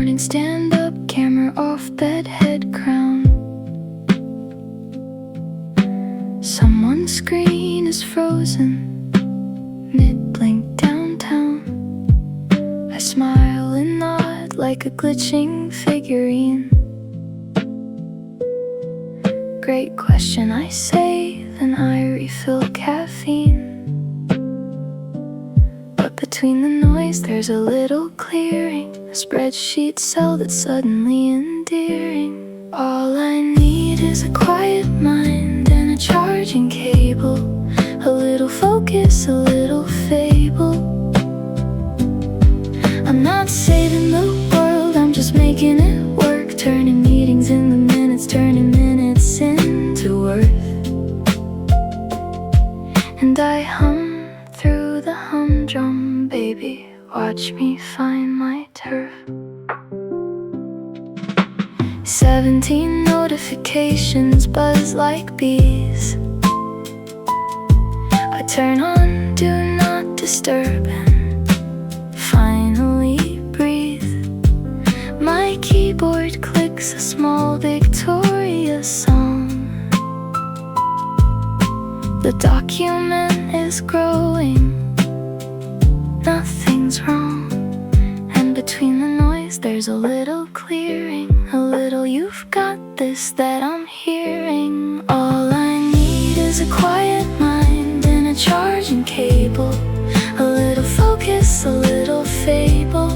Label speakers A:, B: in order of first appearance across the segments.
A: morning, stand up, camera off, bed, head crown. Someone's screen is frozen, mid-blink downtown. I smile and nod like a glitching figurine. Great question, I say, then I refill caffeine. But between the noise there's a little clearing, a spreadsheet cell that's suddenly endearing. All I need is a quiet mind and a charging cable, a little focus, a little fable. I'm not saving the world, I'm just making it work, turning meetings into minutes, turning minutes into worth. And I hum through the humdrum, baby, watch me find my turf. 17 notifications buzz like bees. I turn on do not disturb and finally breathe. My keyboard clicks a small Victoria song. The document is growing, nothing's wrong. And between the noise there's a little clearing, a little you've got this that I'm hearing. All I need is a quiet mind and a charging cable, a little focus, a little fable.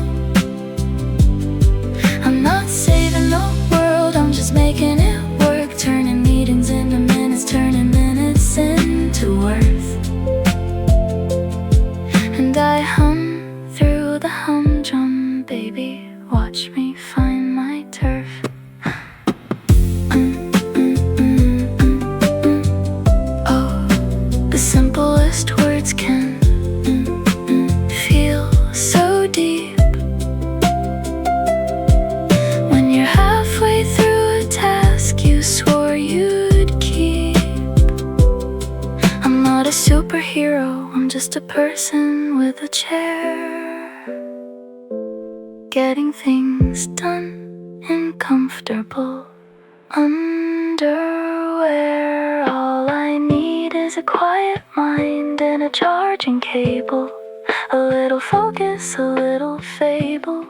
A: I'm not saving the world, I'm just making it work, turning meetings into minutes, turning minutes into worth. And I hum through the humdrum, baby, watch me find my turf. Oh, the simplest words can feel so deep. When you're halfway through a task you swore you'd keep. I'm not a superhero, I'm just a person with a chair, getting things done in comfortable underwear. All I need is a quiet mind and a charging cable, a little focus, a little fable.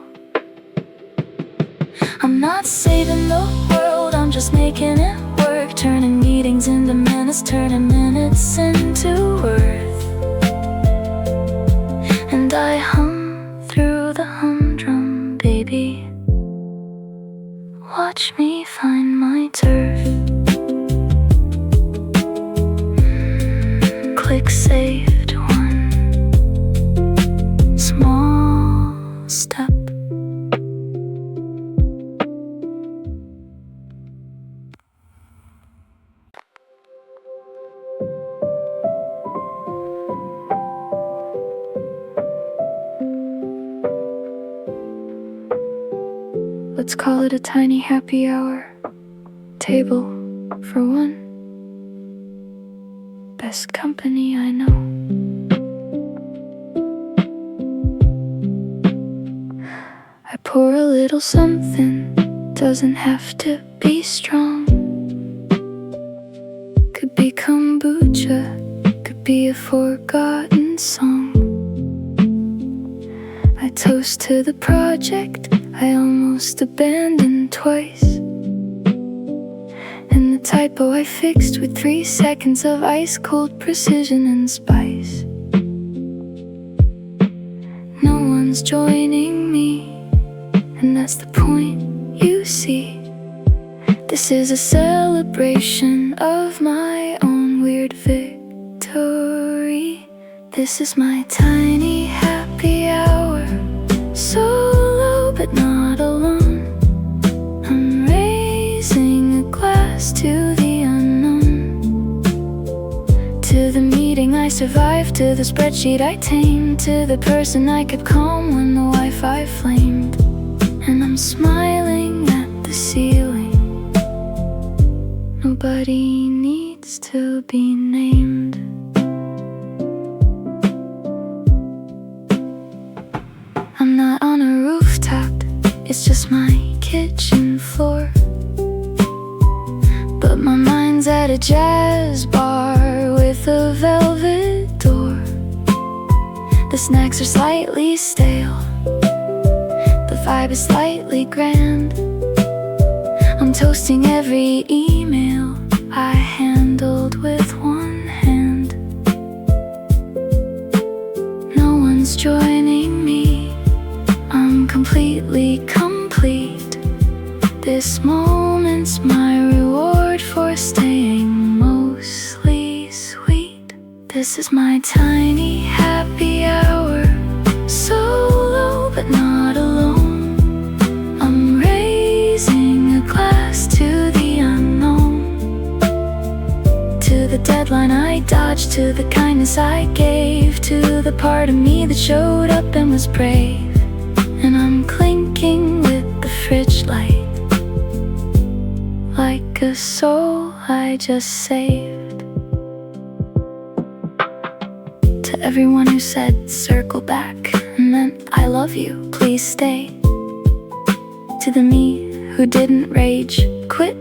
A: I'm not saving the world, I'm just making it work, turning meetings into minutes, turning minutes into worth. And I hum through the humdrum, baby, watch me find my turf. Click saved, one small step. Let's call it a tiny happy hour. Table for one. Best company I know. I pour a little something, doesn't have to be strong. Could be kombucha, could be a forgotten song. I toast to the project I almost abandoned twice, and the typo I fixed with 3 seconds of ice-cold precision and spice. No one's joining me, and that's the point, you see. This is a celebration of my own weird victory. This is my tiny happy hour, solo but not alone. I'm raising a glass to the unknown, to the meeting I survived, to the spreadsheet I tamed, to the person I kept calm when the Wi-Fi flamed. And I'm smiling at the ceiling, nobody needs to be named. I'm not on a rooftop It's just my kitchen floor, but my mind's at a jazz bar with a velvet door. The snacks are slightly stale, the vibe is slightly grand. I'm toasting every email I handled with one hand. No one's joining me, I'm completely complete. This moment's my reward for staying mostly sweet. This is my tiny happy hour, solo but not alone. I'm raising a glass to the unknown, to the deadline I dodged, to the kindness I gave, to the part of me that showed up and was brave. And I'm clinking with the fridge light, like a soul I just saved. To everyone who said circle back and meant I love you, please stay. To the me who didn't rage quit,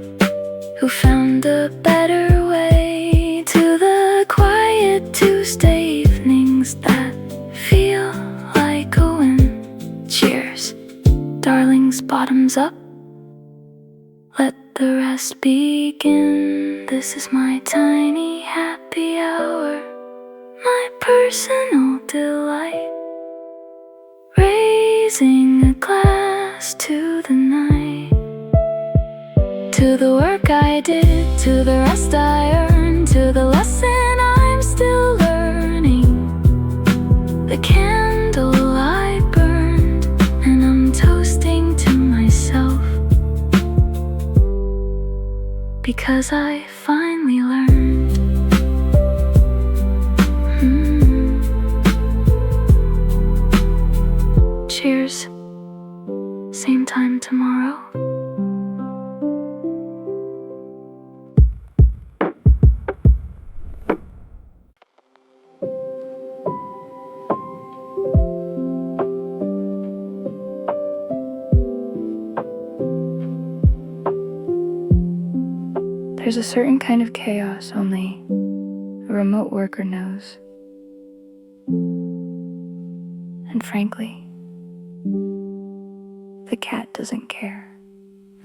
A: who found a better way. To the quiet Tuesday evenings that feel like a win. Cheers, darlings, bottoms up, let the rest begin. This is my tiny happy hour, my personal delight. Raising a glass to the night, to the work I did, to the rest I earned, to the lesson I'm still learning, the candle I burned, and I'm toasting to myself, because I finally learned. Cheers. Same time tomorrow. There's a certain kind of chaos only a remote worker knows. And frankly, the cat doesn't care.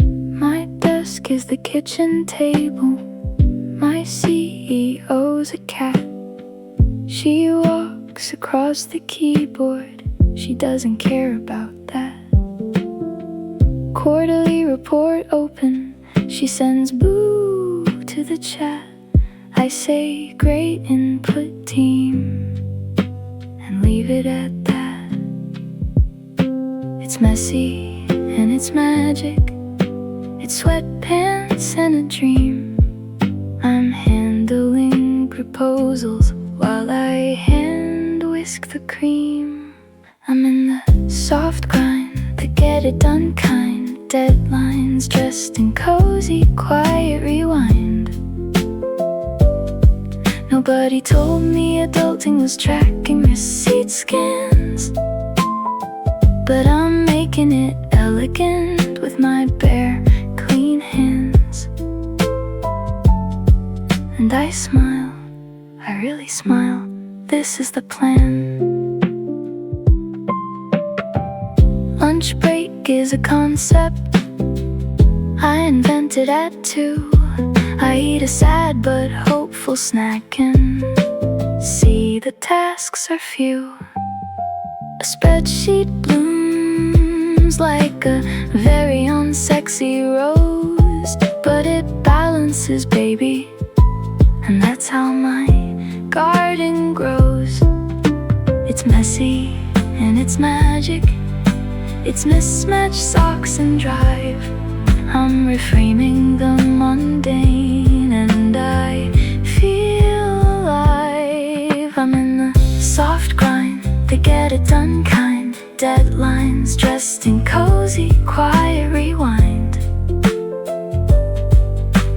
A: My desk is the kitchen table, my CEO's a cat. She walks across the keyboard, she doesn't care about that. Quarterly report open, she sends boo to the chat. I say great input team, and leave it at that. It's messy and it's magic, it's sweatpants and a dream. I'm handling proposals while I hand whisk the cream. I'm in the soft grind, the get it done kind, deadlines dressed in cozy, quiet rewind. Nobody told me adulting was tracking receipt scans, but I'm making it elegant with my bare, clean hands. And I smile, I really smile, this is the plan. Lunch break is a concept I invented at 2. I eat a sad but hopeful snack and see the tasks are few. A spreadsheet blooms like a very unsexy rose, but it balances, baby, and that's how my garden grows. It's messy and it's magic, it's mismatched socks and drive. I'm reframing the mundane and I feel alive. I'm in the soft grind, the get it done kind, deadlines dressed in cozy, quiet rewind.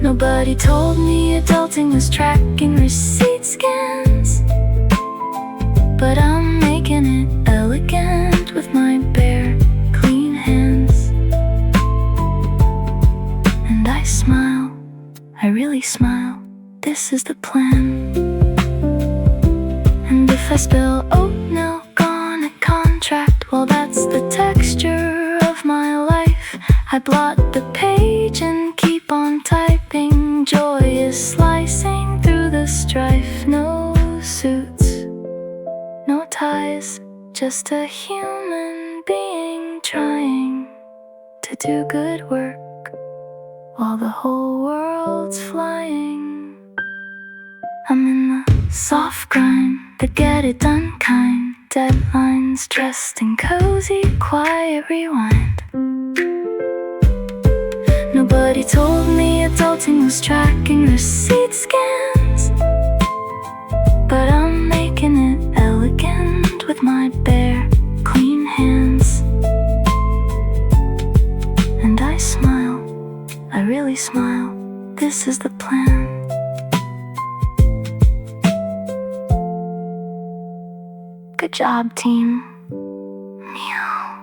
A: Nobody told me adulting was tracking receipt scans, but I'm making it elegant with my bare, clean hands. this is the plan. And if I spill oat milk on a contract, well, that's the texture of my life. I blot the page and keep on typing. Joy is slicing through the strife. No suits, no ties, just a human being trying to do good work while the whole world's flying. I'm in the soft grind, the get it done kind. Deadlines dressed in cozy, quiet rewind. Nobody told me adulting was tracking receipt scans, but I'm making it elegant with my bare, clean hands. And I smile, I really smile, this is the plan. Good job, team. Meow.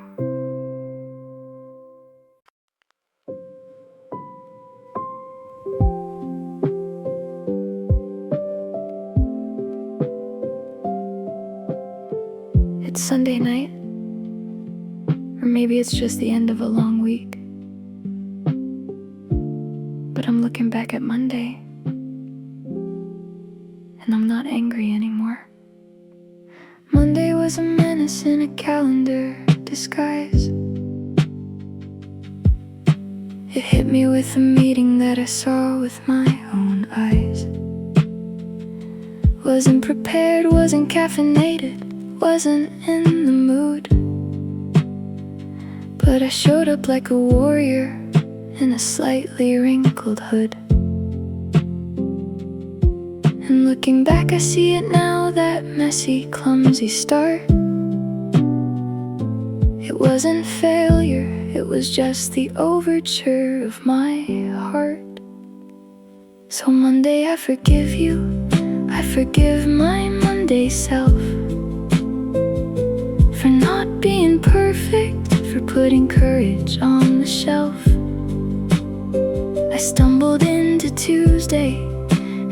A: It's Sunday night, or maybe it's just the end of a long week. But I'm looking back at Monday, and I'm not angry anymore. Monday was a menace in a calendar disguise. It hit me with a meeting that I saw with my own eyes. Wasn't prepared, wasn't caffeinated, wasn't in the mood, but I showed up like a warrior in a slightly wrinkled hood. And looking back I see it now, that messy, clumsy start. It wasn't failure, it was just the overture of my heart. So Monday I forgive you, I forgive my Monday self, for not being perfect, for putting courage on the shelf. I stumbled into Tuesday,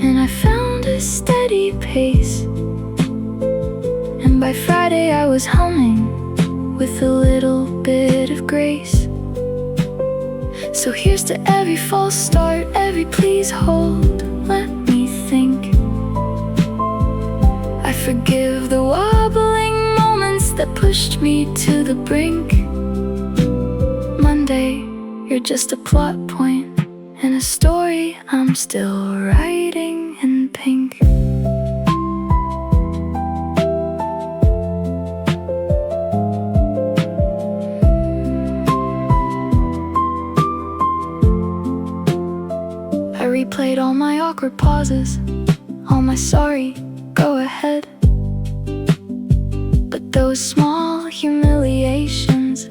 A: and I found a steady pace, and by Friday I was humming with a little bit of grace. So here's to every false start, every please hold, let me think. I forgive the wobbling moments that pushed me to the brink. Monday, you're just a plot point in a story I'm still writing in pink. I replayed all my awkward pauses, all my sorry, go ahead. But those small humiliations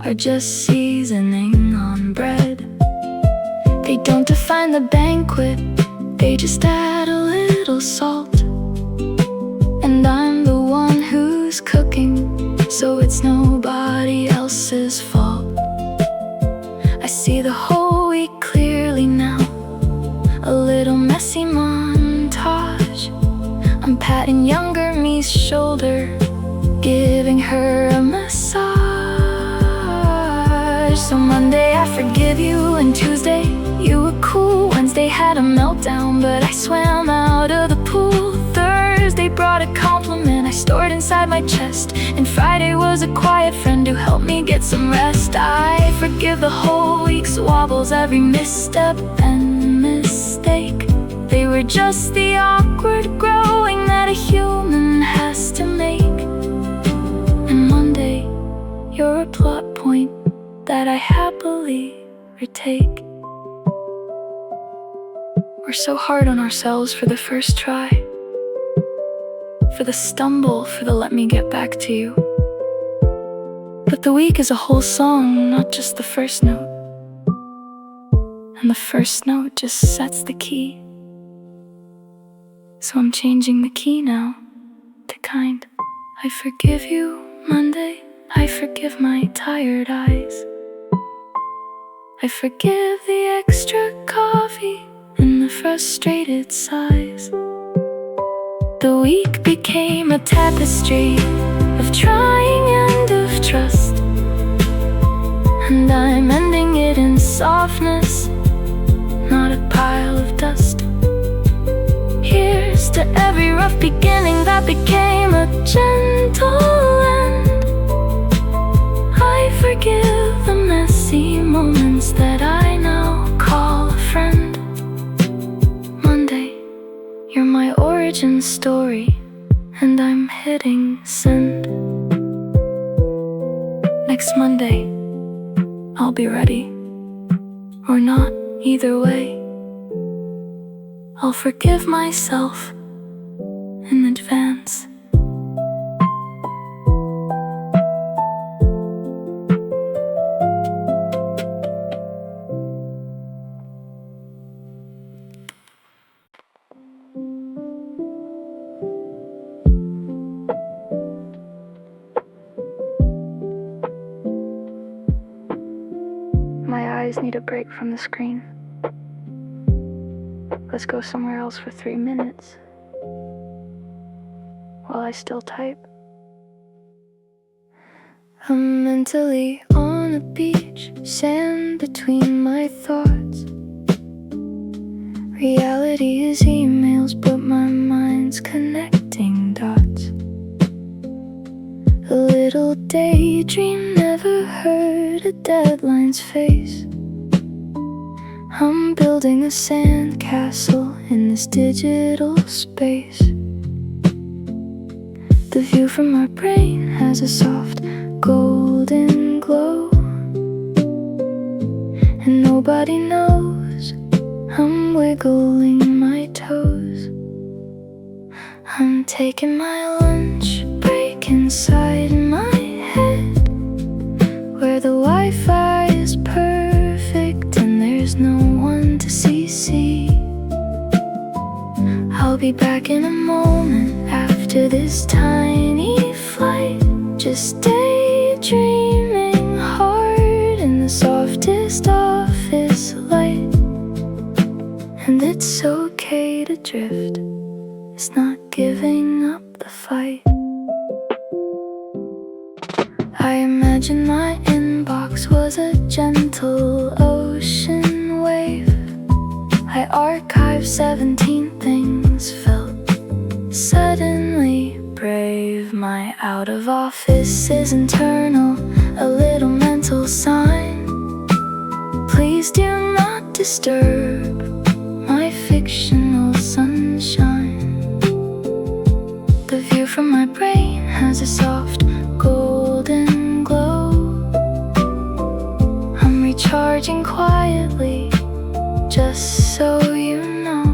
A: are just seasoning on bread. They don't define the banquet, they just add a little salt. And I'm the one who's cooking, so it's nobody else's fault. I see the whole week clearly now, a little messy montage. I'm patting younger me's shoulder, giving her a massage. So Monday I forgive you, and Tuesday you were cool. Wednesday had a meltdown, but I swam out of the pool. Thursday brought a compliment I stored inside my chest, and Friday was a quiet friend who helped me get some rest. I forgive the whole week's wobbles, every misstep and mistake. They were just the awkward growing that a human has to make. And Monday, you're a plot point that I happily retake. We're so hard on ourselves for the first try, for the stumble, for the let me get back to you. But the week is a whole song, not just the first note. And the first note just sets the key. So I'm changing the key now to kind. I forgive you, Monday. I forgive my tired eyes. I forgive the extra coffee in the frustrated sighs. The week became a tapestry of trying and of trust, and I'm ending it in softness, not a pile of dust. Here's to every rough beginning that became a gentle end. I forgive the messy moments that I now call a friend. Monday, you're my origin story, and I'm hitting send. Next Monday, I'll be ready, or not, either way. I'll forgive myself in advance. My eyes need a break from the screen. Let's go somewhere else for 3 minutes while I still type. I'm mentally on a beach, sand between my thoughts. Reality is emails, but my mind's connecting dots. A little daydream, never heard a deadline's face. I'm building a sandcastle in this digital space. The view from my brain has a soft golden glow, and nobody knows I'm wiggling my toes. I'm taking my lunch break inside my head, where the Wi-Fi is perfect and there's no one to CC. I'll be back in a moment after this tiny flight, just daydreaming hard in the softest office light. And it's okay to drift, it's not giving up the fight. I imagine my inbox was a gentle ocean wave. I archived 17 things, felt suddenly brave. My out of office is internal, a little mental sign. Please do not disturb my fictional sunshine. The view from my brain has a soft golden glow. I'm recharging quietly, just so you know.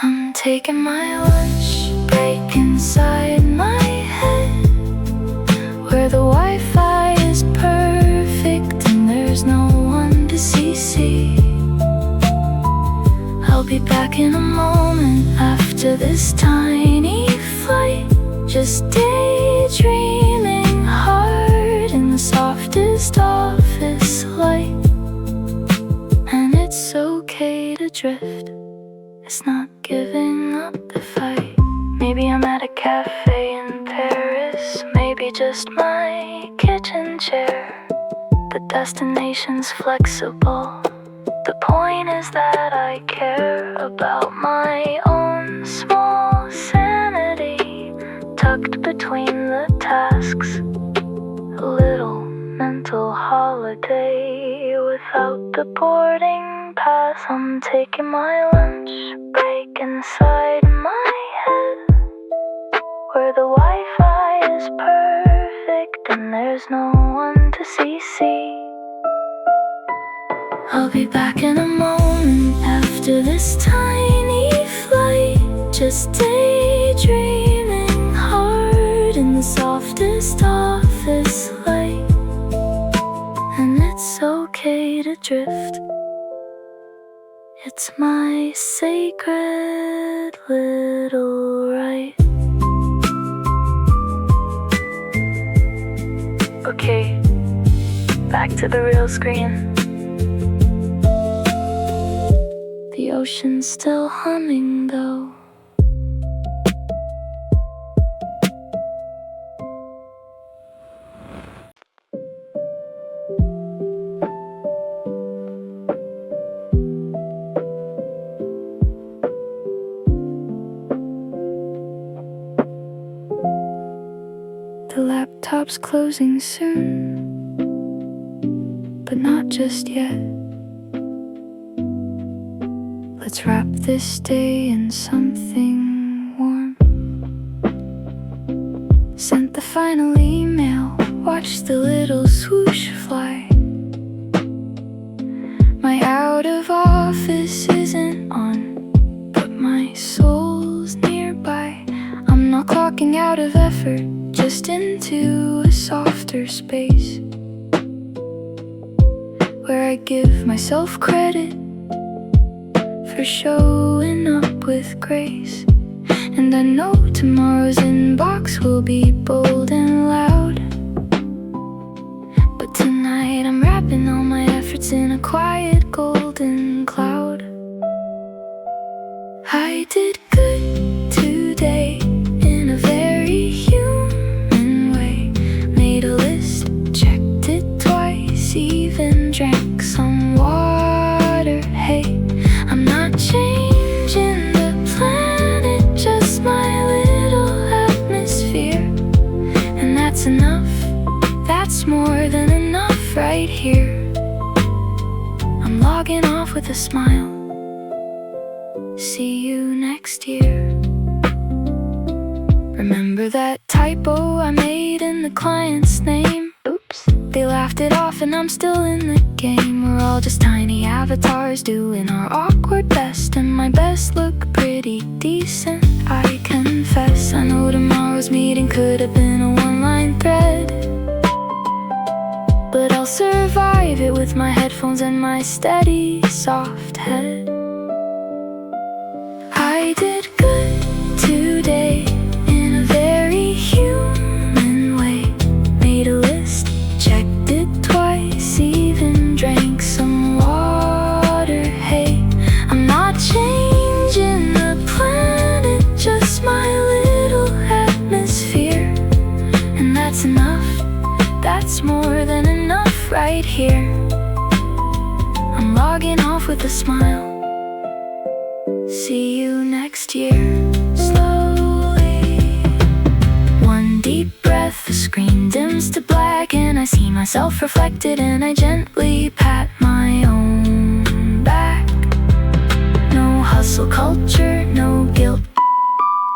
A: I'm taking my lunch break inside my head, where the Wi-Fi is perfect and there's no one to CC. I'll be back in a moment after this tiny flight, just daydreaming hard in the softest office light. And it's okay to drift, it's not giving up the fight. Maybe I'm at a cafe in Paris, maybe just my kitchen chair. The destination's flexible, the point is that I care about my own small sanity, tucked between the tasks. A little mental holiday without the boarding pass. I'm taking my lunch break inside my head, where the Wi-Fi is perfect and there's no one to CC. I'll be back in a moment after this tiny flight, just daydreaming hard in the softest office light. And it's okay to drift, it's my sacred little right. Okay, back to the real screen. the ocean's still humming though. The laptop's closing soon, but not just yet. Let's wrap this day in something warm. Sent the final email, watched the little swoosh fly. My out of office isn't on, but my soul's nearby. I'm not clocking out of effort, just into a softer space where I give myself credit for showing up with grace. And I know tomorrow's inbox will be bold and loud, but tonight I'm wrapping all my efforts in a quiet golden cloud. I did good today in a very human way. Made a list, checked it twice, even drank some water. Hey, I'm not changing the planet, just my little atmosphere. And that's enough, that's more than enough right here. I'm logging off with a smile. See you next year. Remember that typo I made in the client's name? Oops, they laughed it off and I'm still in the game. We're all just tiny avatars doing our awkward best, and my best look pretty decent, I confess. I know tomorrow's meeting could have been a one-line thread, but I'll survive it with my headphones and my steady, soft head. I did good today in a very human way. Made a list, checked it twice, even drank some water. Hey, I'm not changing the planet, just my little atmosphere. And that's enough, that's more than enough right here. I'm logging off with a smile. See you next year. Slowly, one deep breath, the screen dims to black, and I see myself reflected, and I gently pat my own back. No hustle culture, no guilt,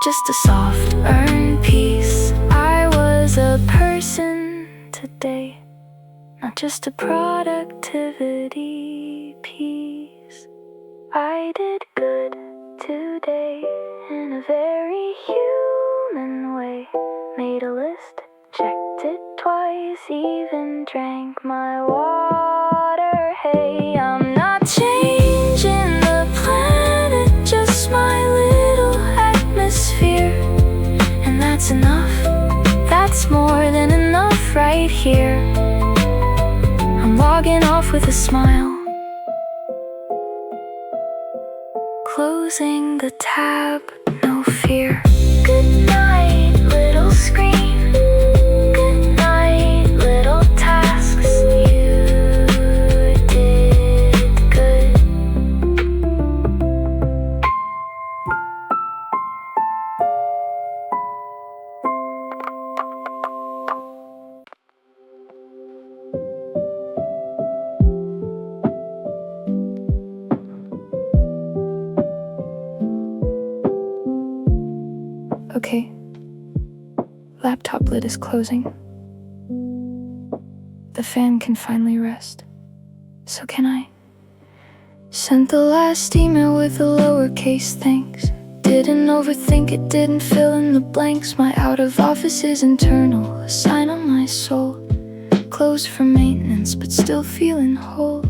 A: just a soft earned peace. I was a person today, not just a productivity piece. I did good today in a very human way. Made a list, checked it twice, even drank my water. Hey, I'm not changing the planet, just my little atmosphere. And that's enough, that's more than enough right here. I'm logging off with a smile. Closing the tab, no fear. Good night, little screen. Good night, little tasks. You did good. Okay, laptop lid is closing. The fan can finally rest. So can I. Sent the last email with a lowercase thanks. Didn't overthink it, didn't fill in the blanks. My out of office is internal, a sign on my soul. Closed for maintenance, but still feeling whole.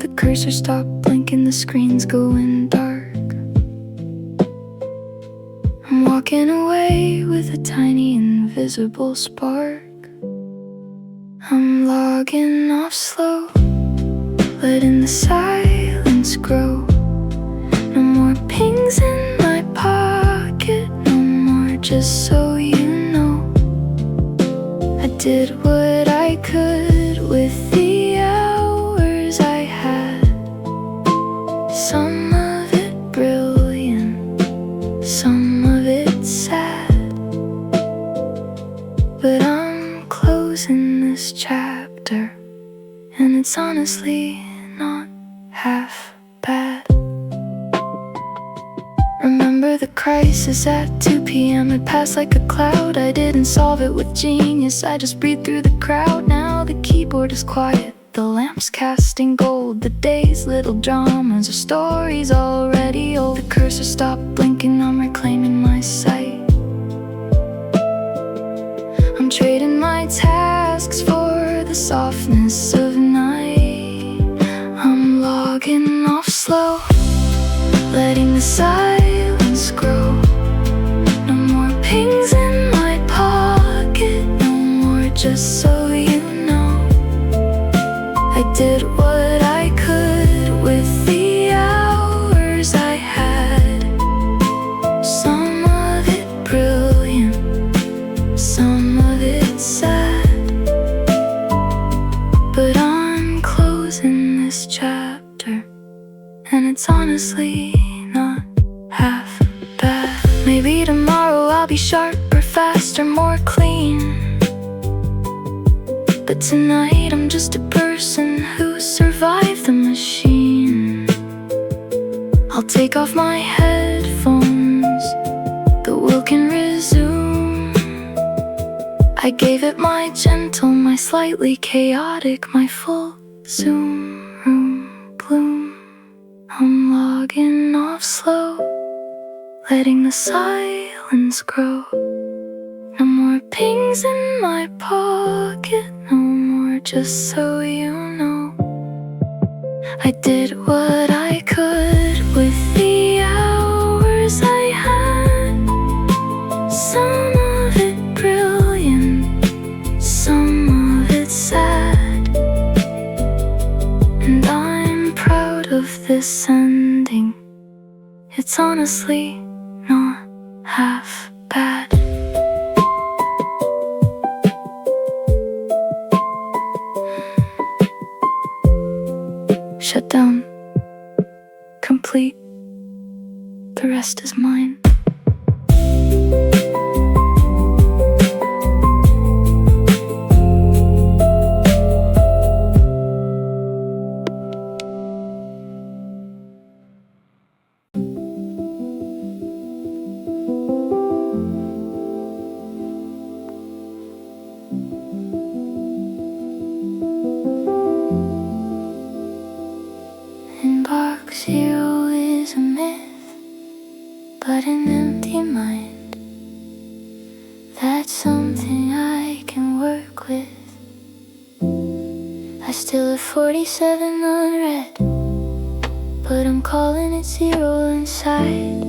A: The cursor stopped blinking, the screen's going dark. I'm walking away with a tiny invisible spark. I'm logging off slow, letting the silence grow. pings in my pocket, no more, just so you know. I did what I could with the hours I had. Some of it brilliant, some of it sad. But I'm closing this chapter, and it's honestly not half bad. Remember the crisis at 2 p.m. It passed like a cloud. I didn't solve it with genius, I just breathed through the crowd. Now the keyboard is quiet, the lamps casting gold. The day's little dramas are stories already old. The cursor stopped blinking, I'm reclaiming my sight. I'm trading my tasks for the softness of night. I'm logging off slow, letting the silence grow. No more pings in my pocket, no more, just so you know. I did what I could with the hours I had. Some of it brilliant, some of it sad. But I'm closing this chapter, and it's honestly not half bad. Maybe tomorrow I'll be sharper, faster, more clean. But tonight I'm just a person who survived the machine. I'll take off my headphones, the wheel can resume. I gave it my gentle, my slightly chaotic, my full zoom room bloom. I'm logging off slow, letting the silence grow. No more pings in my pocket, no more, just so you know. I did what I could with the hours I had. Some of it brilliant, some of it sad. And I'm proud of this ending, it's honestly not half bad. Shut down, complete, the rest is mine. Box zero is a myth, but an empty mind, that's something I can work with. I still have 47 unread, but I'm calling it zero inside.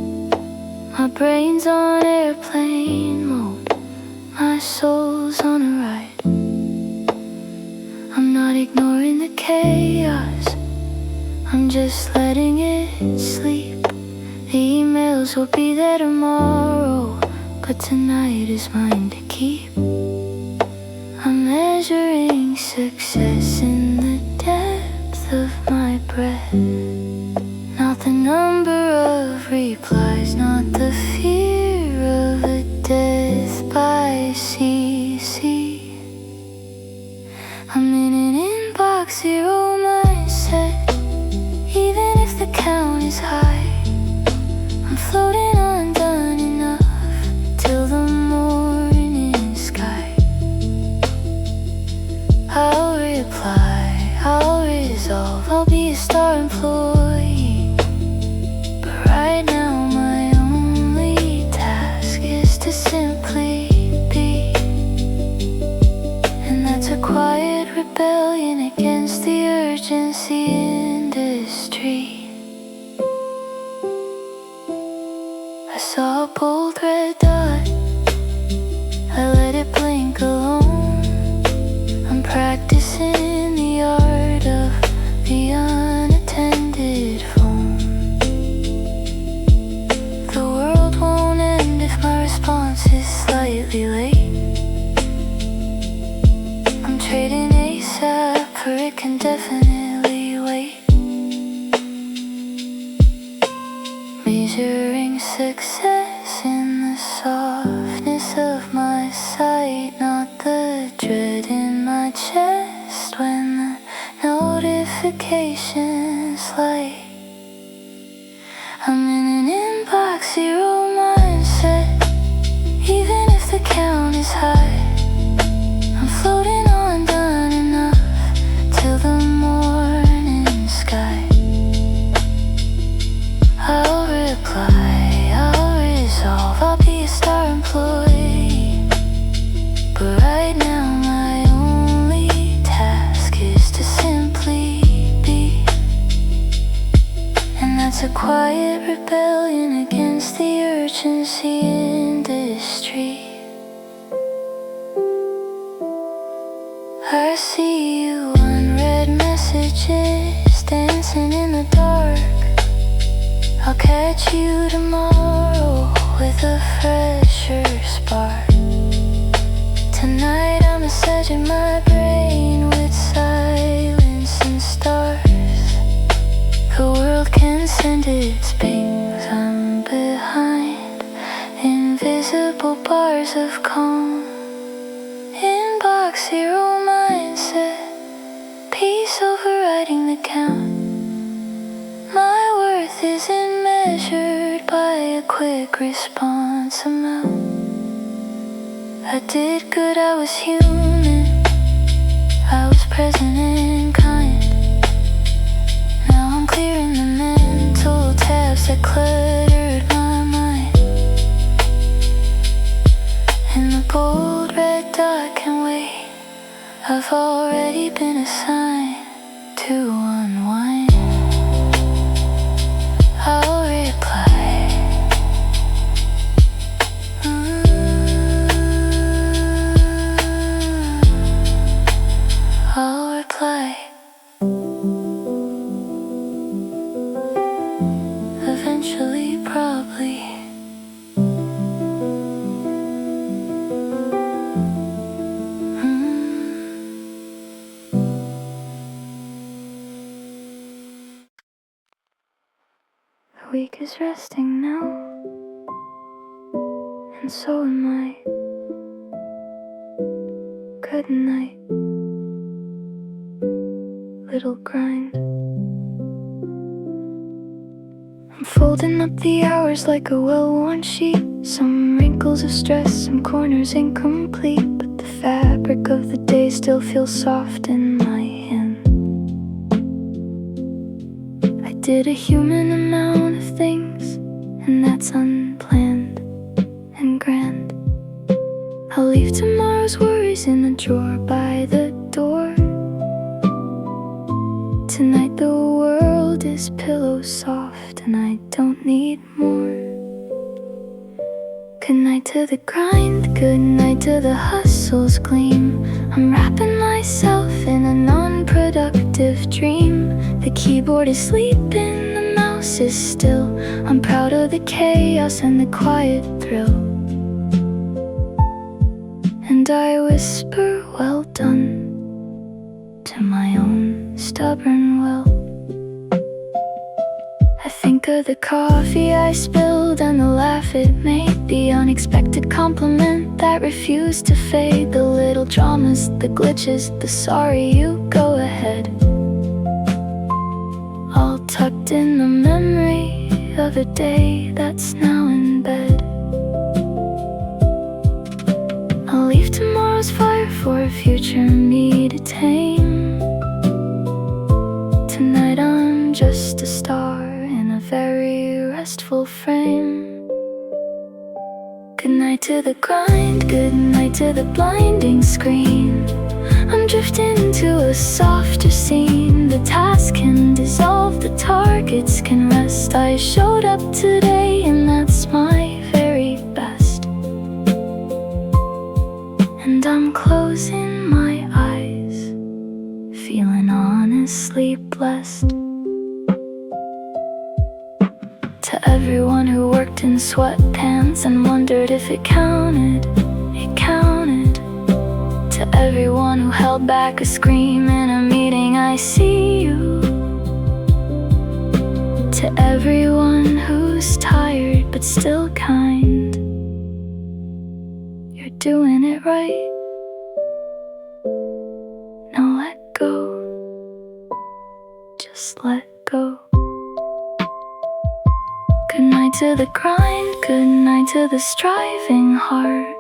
A: My brain's on airplane mode, my soul's on a ride. I'm not ignoring the chaos, I'm just letting it sleep. The emails will be there tomorrow, but tonight is mine to keep. I'm measuring success in the depth of my breath, not the number of replies, not the fear of a death by CC. I'm in an inbox zero mindset, even if the count is high. I'm floating undone enough till the morning sky. I'll reply, I'll resolve, I'll be a star employee. But right now my only task is to simply be. And that's a quiet rebellion against the urgency industry. I saw a bold red dot, I let it blink alone. I'm practicing the art of the unattended phone. for it can definitely wait. Measuring success in the softness of my sight, not the dread in my chest when the notifications light. I'm in an inbox zero mindset, even if the count is high. I'm floating on done enough till the morning sky. I'll reply, I'll resolve, I'll be a star employee. But right now my only task is to simply be. And that's a quiet rebellion against the urgency industry. I see you unread messages dancing in the dark. I'll catch you tomorrow with a fresher spark. Tonight I'm massaging my brain with silence and stars. The world can send its pings, I'm behind invisible bars of calm. Inbox zero mindset, peace overriding the count. My worth isn't measured by a quick response amount. I did good, I was human, I was present and kind. Now I'm clearing the mental tabs that cluttered my mind. And the bold red dot can wait, I've already been assigned to unwind. I'll reply, I'll reply. Eventually, probably. The week is resting now, and so am I. Good night, little grind. I'm folding up the hours like a well-worn sheet. Some wrinkles of stress, some corners incomplete, but the fabric of the day still feels soft in my hand. I did a human amount of things, and that's unplanned and grand. I'll leave tomorrow's worries in the drawer by the door. Tonight the world is pillow soft, and I don't need more. Good night to the grind, good night to the hustle's gleam. I'm wrapping myself in a non-productive dream. The keyboard is sleeping, the mouse is still. I'm proud of the chaos and the quiet thrill. And I whisper, well done, to my own stubborn will. I think of the coffee I spilled and the laugh it made, the unexpected compliment that refused to fade, the little dramas, the glitches, the sorry you go ahead, all tucked in the memory of a day that's now in bed. I'll leave tomorrow's fire for a future me to tame. Tonight I'm just a star in a very restful frame. Good night to the grind, good night to the blinding screen. I'm drifting into a softer scene. The task can dissolve, the targets can rest. I showed up today and that's my very best. And I'm closing my eyes, feeling honestly blessed. To everyone who worked in sweatpants and wondered if it counted, it counted. To everyone who held back a scream in a meeting I see you. To everyone who's tired but still kind, you're doing it right. Now let go, just let go. Goodnight to the grind, goodnight to the striving heart.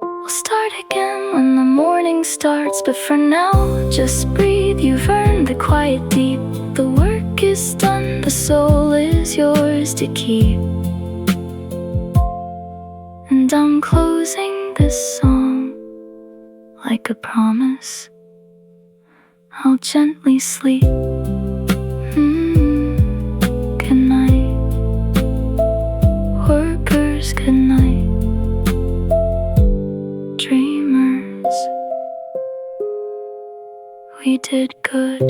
A: We'll start again when the morning starts, but for now, just breathe. You've earned the quiet deep. The work is done, the soul is yours to keep. And I'm closing this song like a promise. I'll gently sleep. Good night, workers, good night, dreamers, we did good.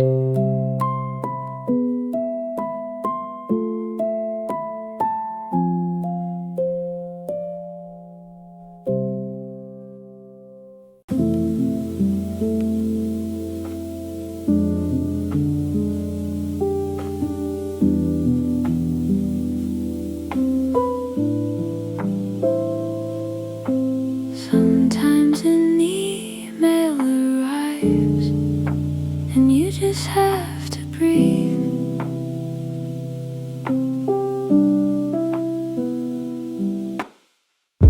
A: Sometimes an email arrives and you just have to breathe.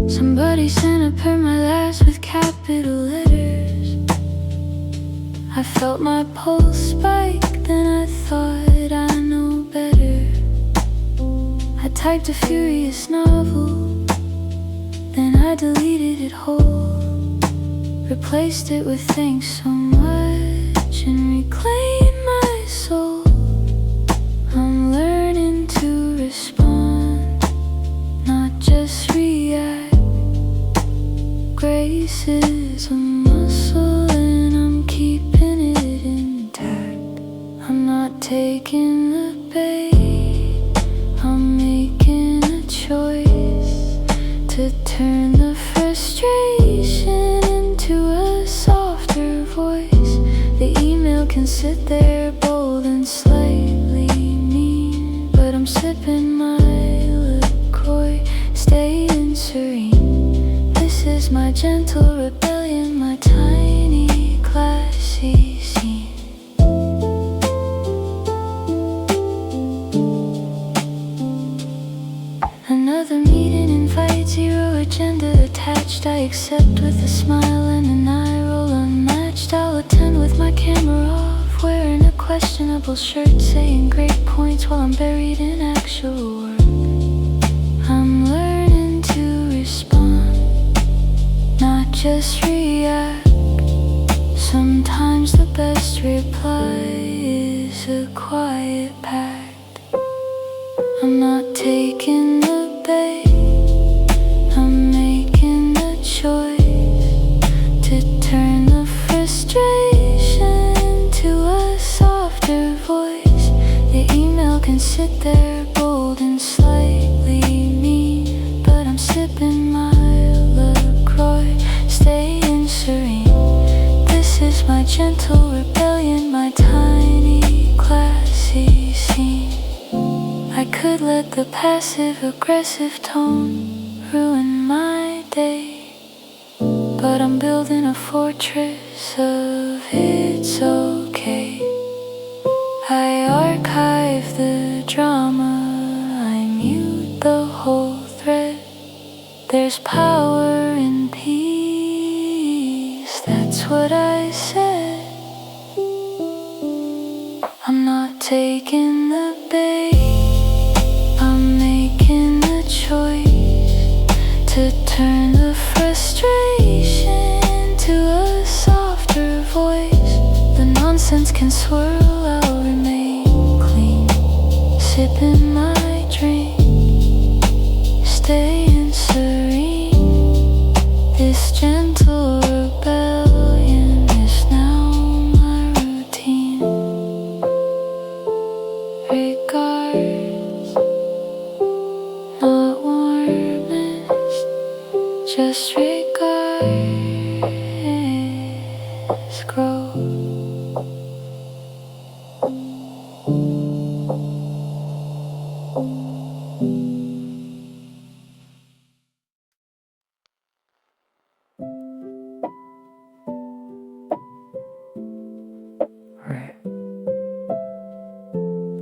A: Somebody sent a perma-last with capital letters. I felt my pulse spike, then I thought I know better. I typed a furious novel, then I deleted it whole, replaced it with thanks so much, and reclaimed my soul. I'm learning to respond, not just react. Grace is a muscle and I'm keeping it intact. I'm not taking the bait, I'm making a choice to turn the frustration into a softer voice. The email can sit there bold and slightly mean, but I'm sipping my LaCroix, staying serene. This is my gentle rebellion, my tiny classy scene. Another meeting invite, zero agenda attached. I accept with a smile and an eye roll unmatched. I'll attend with my camera off, wearing a questionable shirt, saying great points while I'm buried in actual work. I'm learning to respond, not just react. Sometimes the best reply is a quiet pact. I'm not taking the bait, I'm making a choice to turn the frustration into a softer voice. The email can sit there bold and slightly mean, but I'm sipping my LaCroix, staying serene. This is my gentle rebellion, my tiny classy scene. I could let the passive-aggressive tone ruin my day, but I'm building a fortress of it's okay. I archive the drama, I mute the whole thread. There's power in peace, that's what I said. I'm not taking the bait, I'm making a choice to turn the frustration into a softer voice. The nonsense can swirl, I'll remain clean, sipping my drink, staying serene. This gentle rebellion is now my routine. Regards, not warmest, just regards grow.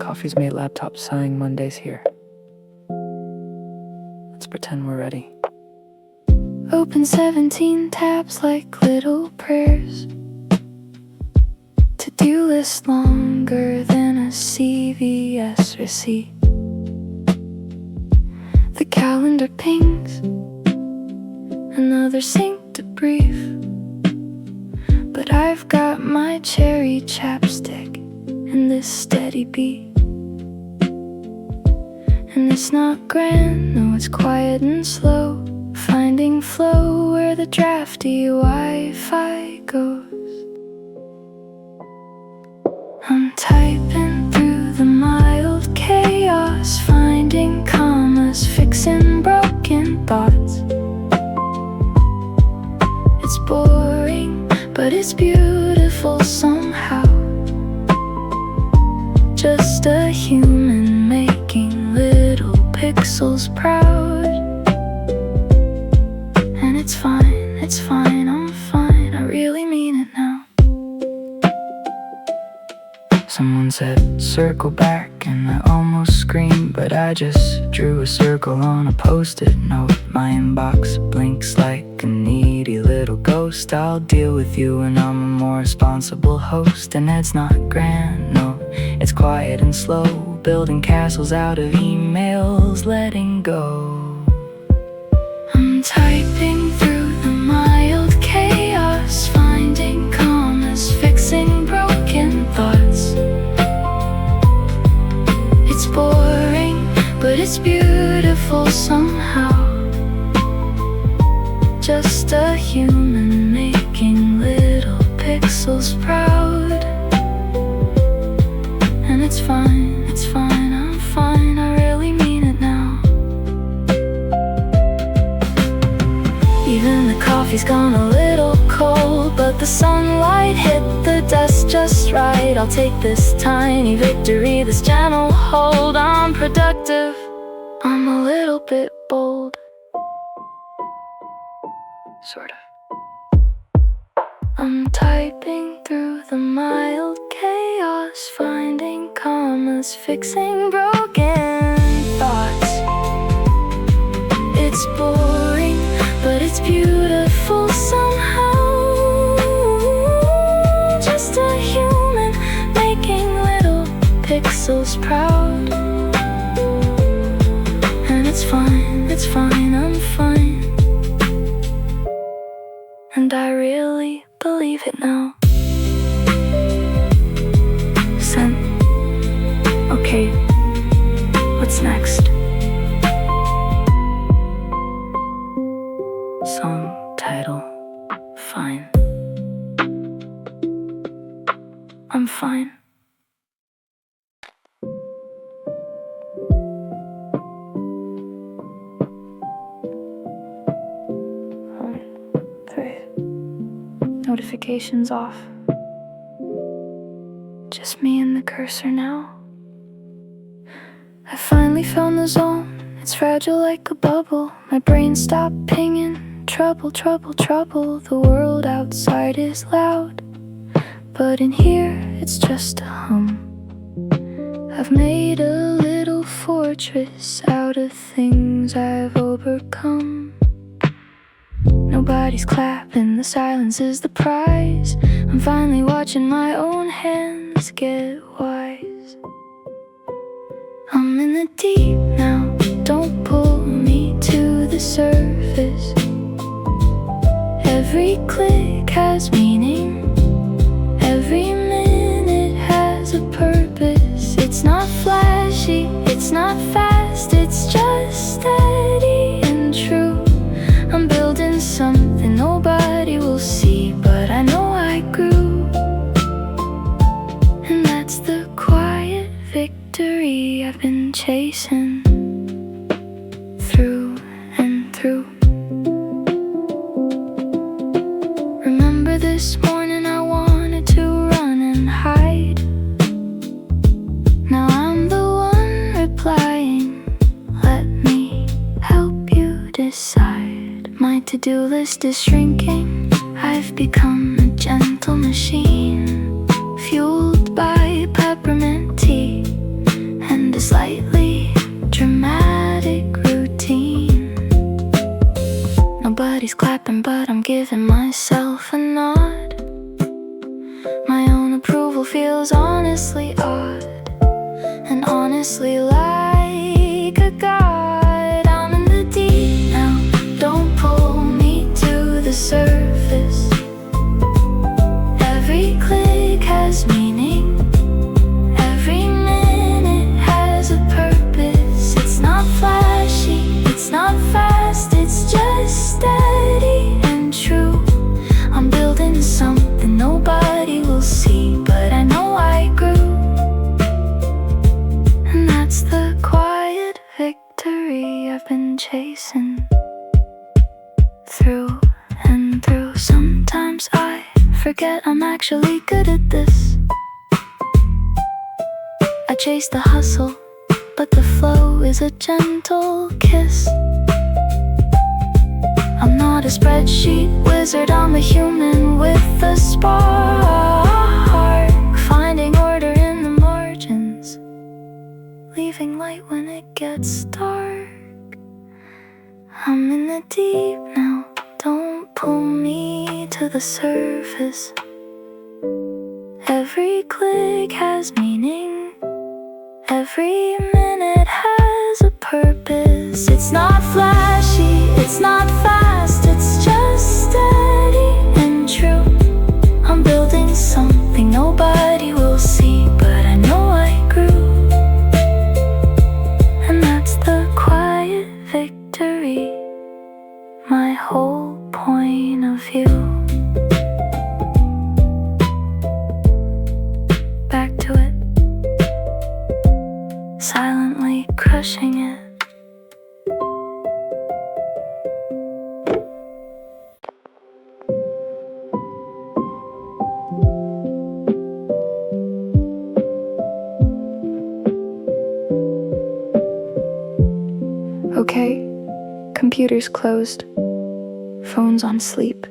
B: Coffee's made, laptop sighing, Monday's here. Let's pretend we're ready.
A: Open 17 tabs like little prayers. To-do list longer than a CVS receipt. The calendar pings, another sync debrief. But I've got my cherry chapstick and this steady beat. And it's not grand, no, it's quiet and slow, finding flow where the drafty Wi-Fi goes. I'm typing through the mild chaos, finding commas, fixing broken thoughts. It's boring, but it's beautiful somehow. Just a human making little pixels proud. And it's fine, I'm fine, I really mean it now.
B: Someone said, circle back, and I almost screamed, but I just drew a circle on a post-it note. My inbox blinks like a needy little ghost. I'll deal with you when I'm a more responsible host. And it's not grand, no, it's quiet and slow, building castles out of emails, letting go.
A: I'm typing through the mild chaos, finding commas, fixing broken thoughts. It's boring, but it's beautiful somehow. Just a human making little pixels proud. And it's fine, I'm fine, I really mean it now. Even the coffee's gone a little cold, but the sunlight hit the desk just right. I'll take this tiny victory, this gentle hold. I'm productive, I'm a little bit bold. Sort of. I'm typing through the mild chaos, finding commas, fixing broken thoughts. It's boring, but it's beautiful somehow. Just a human making little pixels proud. And it's fine, I'm fine. And I really believe it now. Sent. Okay, what's next? Song title, fine. I'm fine. Notifications off. Just me and the cursor now. I finally found the zone. It's fragile like a bubble. My brain stopped pinging. Trouble, trouble, trouble. The world outside is loud, but in here it's just a hum. I've made a little fortress out of things I've overcome. Nobody's clapping, the silence is the prize. I'm finally watching my own hands get wise. I'm in the deep now, don't pull me to the surface. Every click has meaning, every minute has a purpose. It's not flashy, it's not fast, it's just steady and true. I'm building something nobody will see, but I know I grew. And that's the quiet victory I've been chasing through and through. Remember this morning I wanted to run and hide. Now I'm the one replying, let me help you decide. My to-do list is shrinking, I've become a gentle machine, fueled by peppermint tea. Nobody's clapping, but I'm giving myself a nod. My own approval feels honestly odd, and honestly like a god. I'm in the deep now, don't pull me to the surface. Every click has meaning, every minute has a purpose. It's not flashy, it's not fast, it's just steady and true. I'm building something nobody will see, but I know I grew. And that's the quiet victory I've been chasing through and through. Sometimes I forget I'm actually good at this. I chase the hustle, but the flow is a gentle kiss. I'm not a spreadsheet wizard, I'm a human with a spark, finding order in the margins, leaving light when it gets dark. I'm in the deep now, don't pull me to the surface. Every click has meaning, every minute has a purpose. It's not flashy, it's not fast, it's just steady and true. I'm building something nobody will see, but I know I grew. And that's the quiet victory, my whole point of view. Back to it, silently crushing it. Okay, computer's closed, phone's on sleep,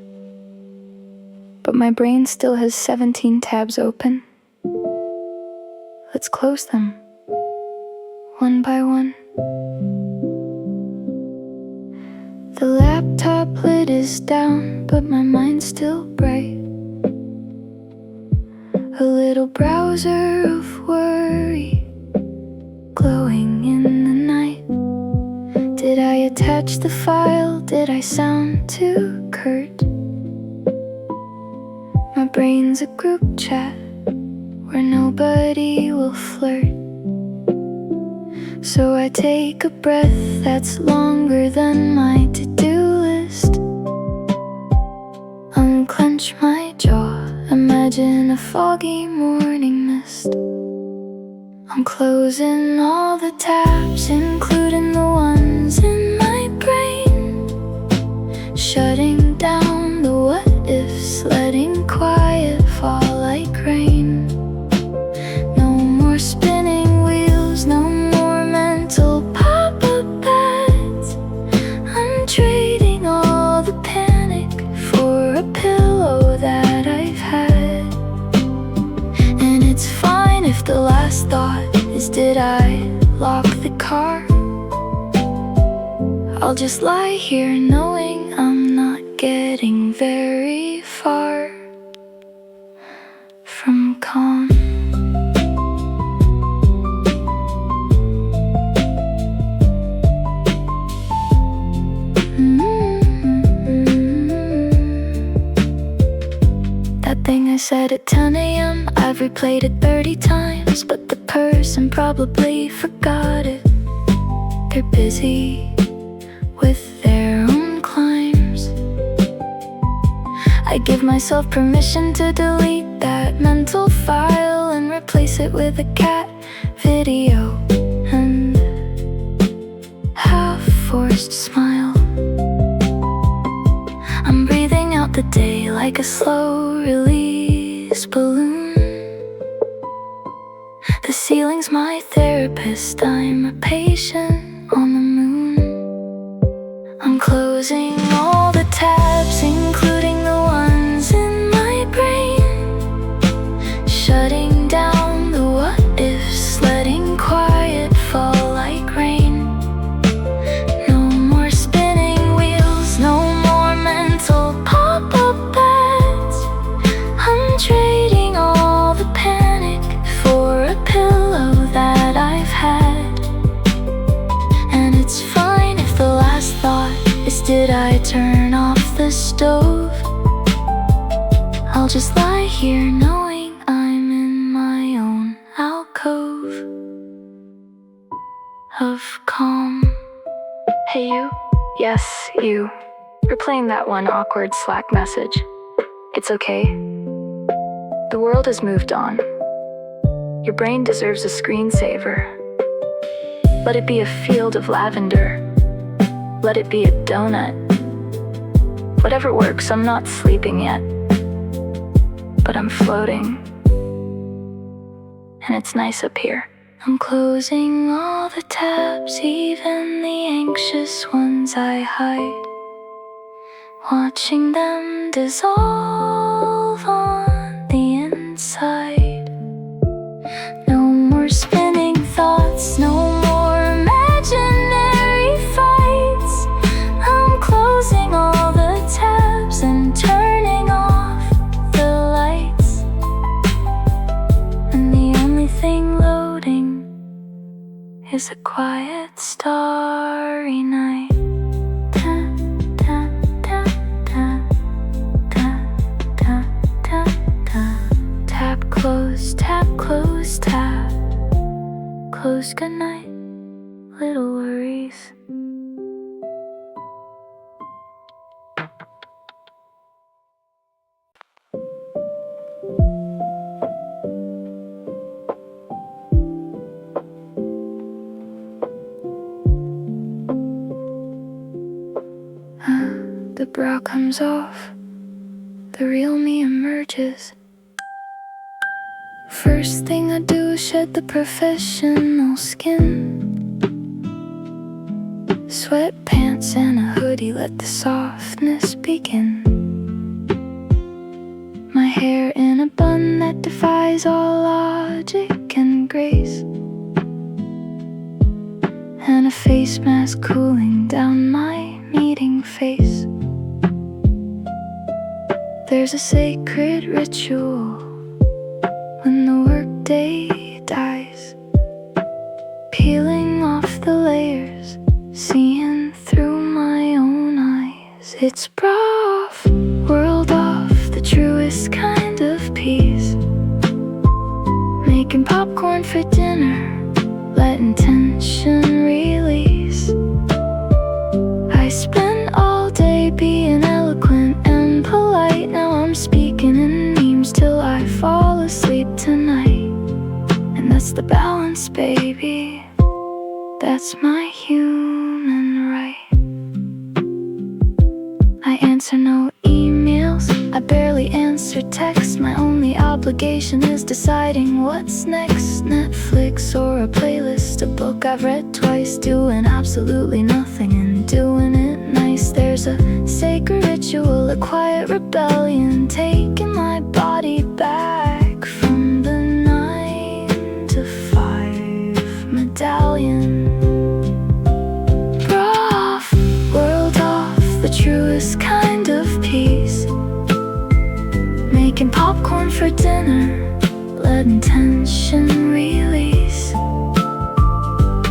A: but my brain still has 17 tabs open. Let's close them, one by one. The laptop lid is down, but my mind's still bright. A little browser of worry, glowing in the night. Did I attach the file? Did I sound too curt? My brain's a group chat where nobody will flirt. So I take a breath that's longer than my to-do list. Unclench my jaw, imagine a foggy morning mist. I'm closing all the tabs, including the ones in my brain. Shutting down the what-ifs, letting quiet fall like rain. No more spinning wheels, no more mental pop-up ads. I'm trading all the panic for a pillow that I've had. And it's fine if the last thought is, did I lock the car? I'll just lie here knowing I'm not getting very far from calm. That thing I said at 10 a.m., I've replayed it 30 times, but the person probably forgot it. They're busy with their own climbs. I give myself permission to delete that mental file and replace it with a cat video and half-forced smile. I'm breathing out the day like a slow-release balloon. The ceiling's my therapist, I'm a patient on the moon. I'm closing all the tabs, including the ones in my brain. Shutting down the what-ifs, letting quiet fall like rain. No more spinning wheels, no more turn off the stove. I'll just lie here knowing I'm in my own alcove of calm. Hey you? Yes, you. You're playing that one awkward Slack message. It's okay. The world has moved on. Your brain deserves a screensaver. Let it be a field of lavender. Let it be a donut. Whatever works, I'm not sleeping yet. But I'm floating. And it's nice up here. I'm closing all the tabs, even the anxious ones I hide. Watching them dissolve on the inside. No more spinning thoughts, no more imaginary fights. I'm closing all the tabs and turning off the lights. And the only thing loading is a quiet, starry night. Tap, close, tap. Close, goodnight, little worries. The brow comes off, the real me emerges. First thing I do is shed the professional skin. Sweatpants and a hoodie, let the softness begin. My hair in a bun that defies all logic and grace, and a face mask cooling down my meeting face. There's a sacred ritual when the workday dies, peeling off the layers, seeing through my own eyes. It's rough, world off, the truest kind of peace. Making popcorn for dinner, letting tension release. I spent all day being eloquent and polite. Now I'm speaking in memes till I fall asleep tonight. And that's the balance, baby. That's my human right. I answer no emails, I barely answer texts. My only obligation is deciding what's next. Netflix or a playlist, a book I've read twice. Doing absolutely nothing and doing it nice. There's a sacred ritual, a quiet rebellion, taking my body back from the 9 to 5 medallion. Rough, world off, the truest kind of peace. Making popcorn for dinner, letting tension release.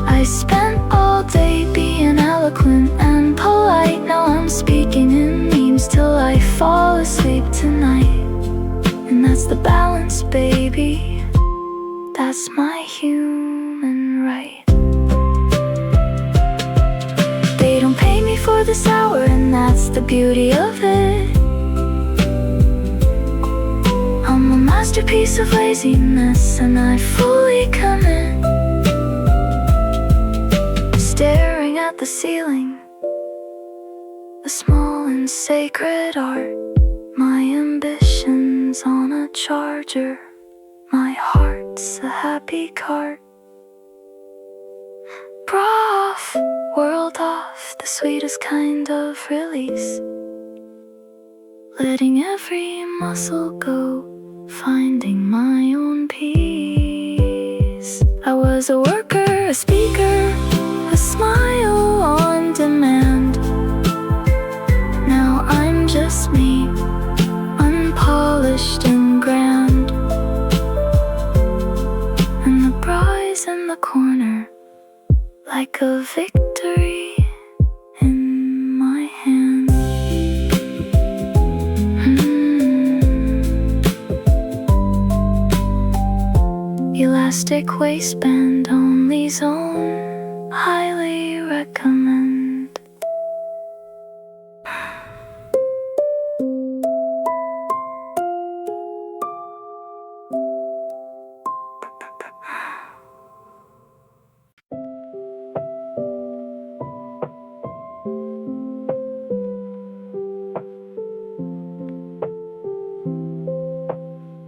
A: I spent all day being eloquent and polite. Now I'm speaking in memes till I fall asleep tonight. And that's the balance, baby. That's my human right. They don't pay me for this hour, and that's the beauty of it. I'm a masterpiece of laziness, and I fully commit. Staring at the ceiling, a small and sacred art. My ambitions on a charger, my heart's a happy cart. Broth, world off, the sweetest kind of release. Letting every muscle go, finding my own peace. I was a worker, a speaker, a smile on demand. Now I'm just me, unpolished and grand. And the prize in the corner, like a victory in my hand. elastic waistband, only zone, highly recommend.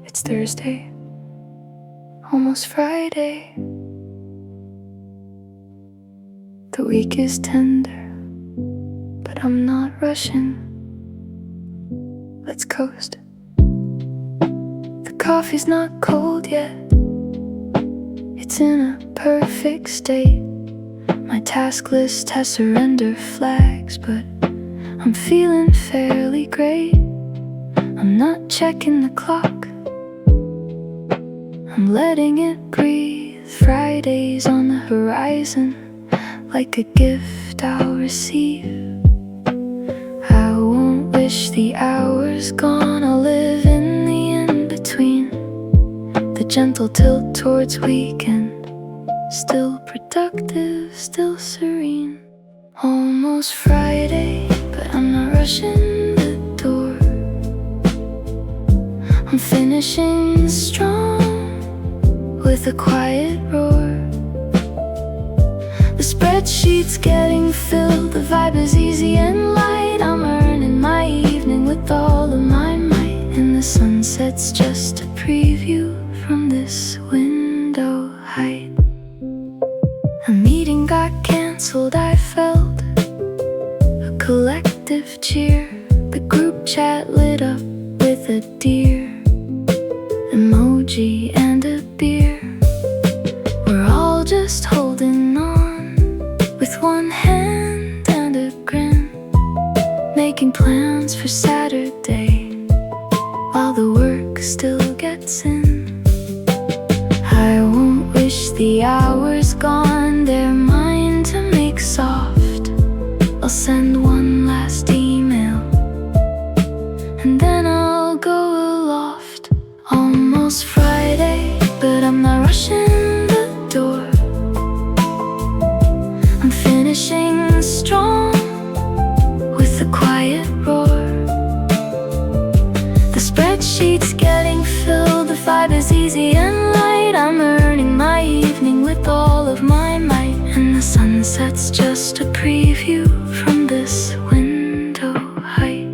A: It's Thursday, almost Friday. The week is tender, but I'm not rushing. Let's coast. The coffee's not cold yet, it's in a perfect state. My task list has surrender flags, but I'm feeling fairly great. I'm not checking the clock, I'm letting it breathe. Friday's on the horizon, like a gift I'll receive. I won't wish the hours gone, I'll live in the in-between. The gentle tilt towards weekend, still productive, still serene. Almost Friday, but I'm not rushing the door. I'm finishing strong with a quiet roar. The spreadsheet's getting filled, the vibe is easy and light. I'm earning my evening with all of my might, and the sunset's just a preview from this window height. A meeting got cancelled, I felt a collective cheer. The group chat lit up with a deer emoji and a beer. We're all just holding on with one hand and a grin, making plans for Saturday while the work still gets in. I won't wish the hours gone, they're mine to make soft. I'll send one last email and then I'll go aloft. Almost Friday, but I'm not rushing the door. I'm finishing strong with a quiet roar. The spreadsheet's getting filled, the vibe is easy and light. I'm earning my evening with all of my might, and the sunset's just a preview from this window height.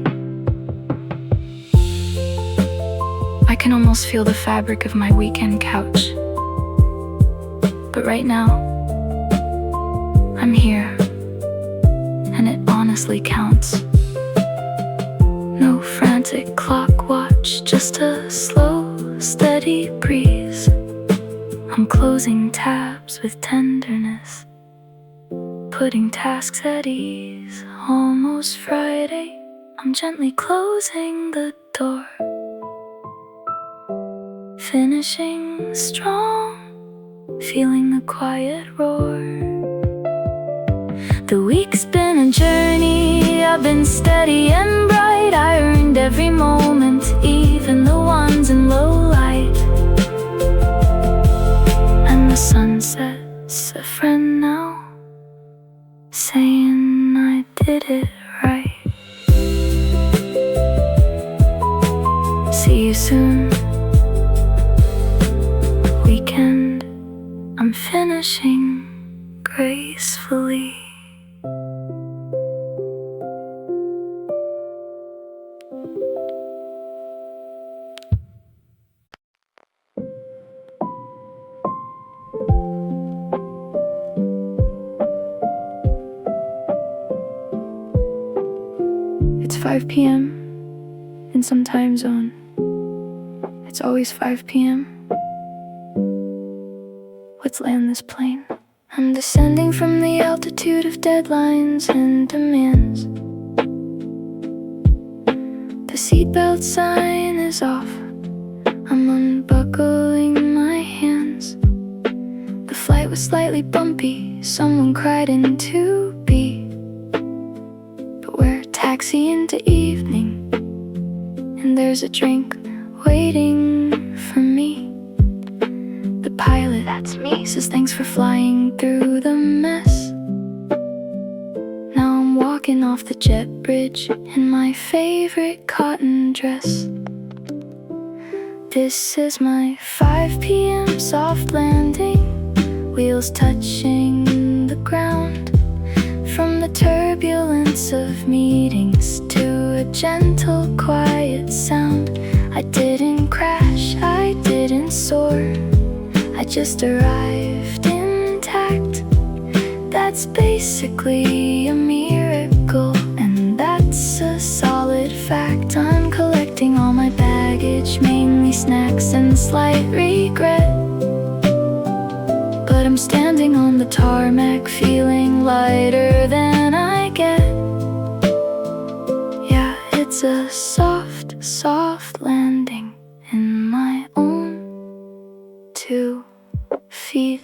A: I can almost feel the fabric of my weekend couch, but right now, I'm here, and it honestly counts. No frantic clock watch, just a slow, steady breeze. I'm closing tabs with tenderness, putting tasks at ease. Almost Friday, I'm gently closing the door. Finishing strong, feeling the quiet roar. The week's been a journey, I've been steady and bright. I earned every moment, even the ones in low light. And the sunset's a friend now, saying I did it right. See you soon, weekend. I'm finishing gracefully. It's 5 p.m. in some time zone. It's always 5 p.m. Let's land this plane. I'm descending from the altitude of deadlines and demands. The seatbelt sign is off, I'm unbuckling my hands. The flight was slightly bumpy, someone cried into B. But we're taxiing to evening, and there's a drink waiting for me. The pilot, that's me, says thanks for flying through the mess. Now I'm walking off the jet bridge in my favorite cotton dress. This is my 5 p.m. soft landing, wheels touching the ground. From the turbulence of meetings to a gentle, quiet sound. I didn't crash, I didn't soar, I just arrived intact. That's basically a miracle, and that's a solid fact. I'm collecting all my baggage, mainly snacks and slight regret. But I'm standing on the tarmac, feeling lighter than I get. Yeah, it's a soft, soft landing in my own 2 feet.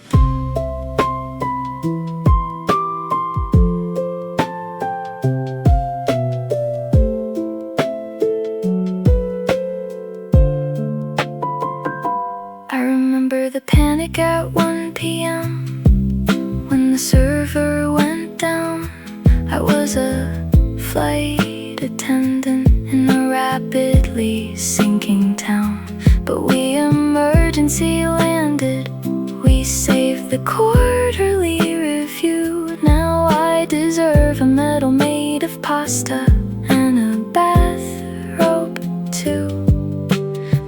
A: I remember the panic at 1 p.m. when the server went down. I was a flight attendant in a rapidly sinking town, but we emergency landed. We saved the quarterly review. Now I deserve a medal made of pasta and a bathrobe too.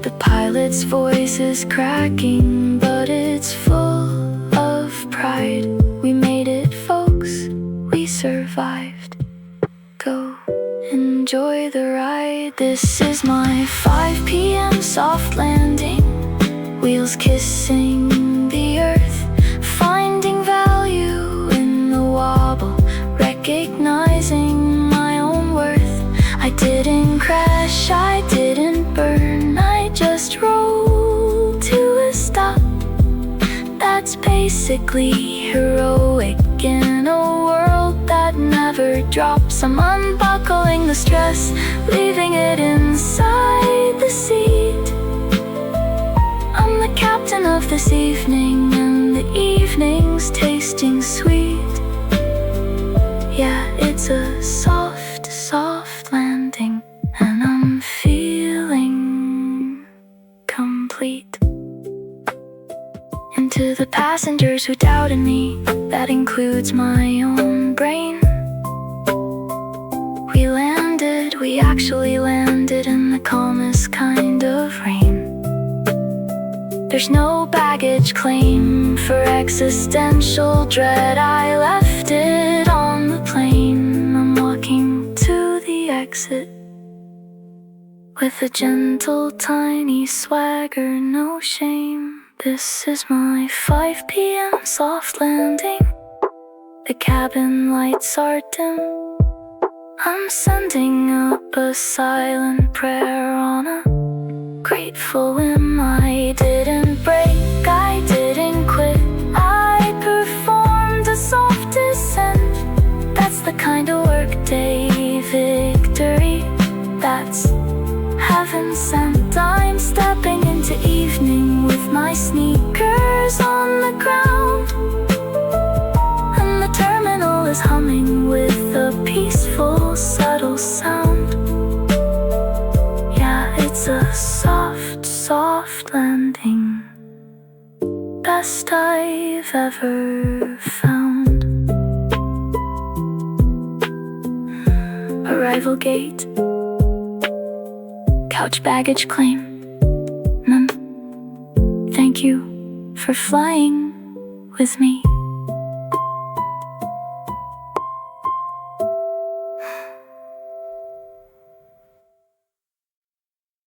A: The pilot's voice is cracking, but it's full of pride. We made it, folks, we survived. Go enjoy the ride. This is my 5 p.m. soft landing, wheels kissing the earth, finding value in the wobble, recognizing my own worth. I didn't crash, I didn't burn, I just rolled to a stop. That's basically heroic in a world that never drops. I'm unbuckling the stress, leaving it inside the seat. I'm the captain of this evening, and the evening's tasting sweet. Yeah, it's a soft, soft landing, and I'm feeling complete. And to the passengers who doubted me, that includes my own brain. We actually landed in the calmest kind of rain. There's no baggage claim for existential dread. I left it on the plane. I'm walking to the exit with a gentle, tiny swagger, no shame. This is my 5 p.m. soft landing. The cabin lights are dim. I'm sending up a silent prayer on a grateful whim. I didn't break, I didn't quit, I performed a soft descent. That's the kind of workday victory that's heaven sent. I'm stepping into evening with my sneakers on the ground, and the terminal is humming with a peaceful, subtle sound. Yeah, it's a soft, soft landing, best I've ever found. Arrival gate, couch baggage claim. Thank you for flying with me.